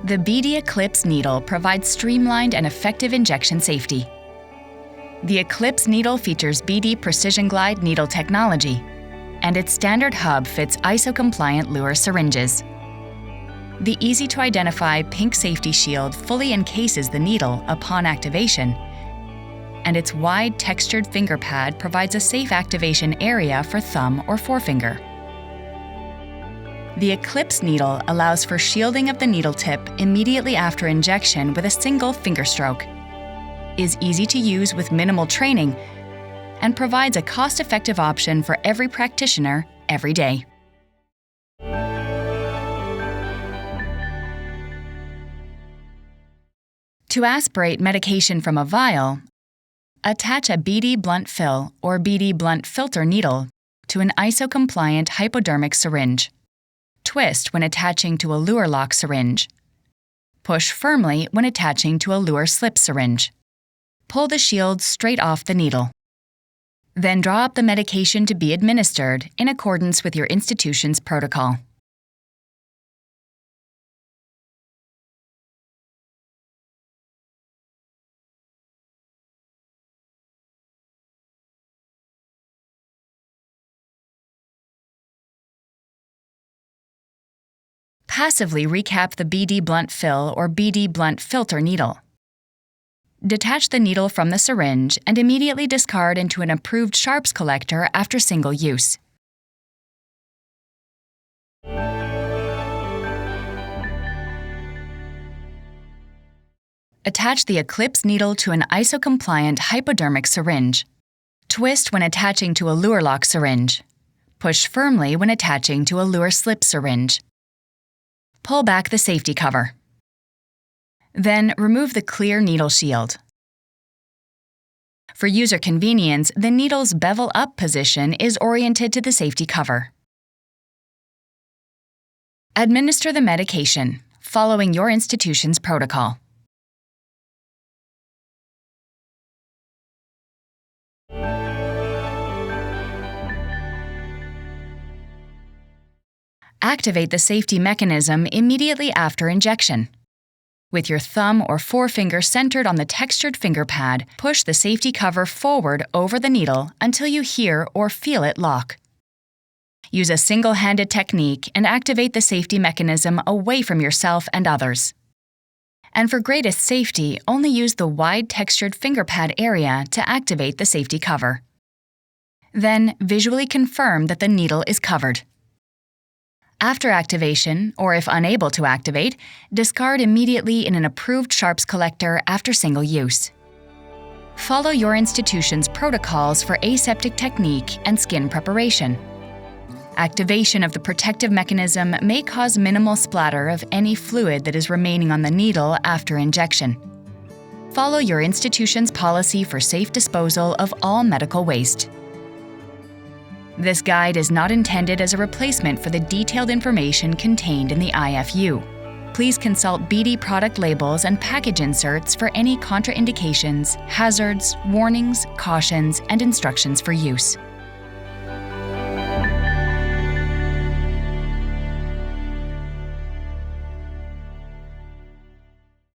The BD Eclipse needle provides streamlined and effective injection safety. The Eclipse needle features BD Precision Glide needle technology, and its standard hub fits ISO-compliant Luer syringes. The easy-to-identify pink safety shield fully encases the needle upon activation, and its wide textured finger pad provides a safe activation area for thumb or forefinger. The Eclipse needle allows for shielding of the needle tip immediately after injection with a single finger stroke, is easy to use with minimal training, and provides a cost-effective option for every practitioner every day. To aspirate medication from a vial, attach a BD blunt fill or BD blunt filter needle to an ISO-compliant hypodermic syringe. Twist when attaching to a Luer lock syringe. Push firmly when attaching to a Luer slip syringe. Pull the shield straight off the needle. Then draw up the medication to be administered in accordance with your institution's protocol. Passively recap the BD blunt fill or BD blunt filter needle. Detach the needle from the syringe and immediately discard into an approved sharps collector after single use. Attach the Eclipse needle to an ISO-compliant hypodermic syringe. Twist when attaching to a Luer lock syringe. Push firmly when attaching to a Luer slip syringe. Pull back the safety cover. Then remove the clear needle shield. For user convenience, the needle's bevel-up position is oriented to the safety cover. Administer the medication, following your institution's protocol. Activate the safety mechanism immediately after injection. With your thumb or forefinger centered on the textured finger pad, push the safety cover forward over the needle until you hear or feel it lock. Use a single-handed technique and activate the safety mechanism away from yourself and others. And for greatest safety, only use the wide textured finger pad area to activate the safety cover. Then visually confirm that the needle is covered. After activation, or if unable to activate, discard immediately in an approved sharps collector after single use. Follow your institution's protocols for aseptic technique and skin preparation. Activation of the protective mechanism may cause minimal splatter of any fluid that is remaining on the needle after injection. Follow your institution's policy for safe disposal of all medical waste. This guide is not intended as a replacement for the detailed information contained in the IFU. Please consult BD product labels and package inserts for any contraindications, hazards, warnings, cautions, and instructions for use.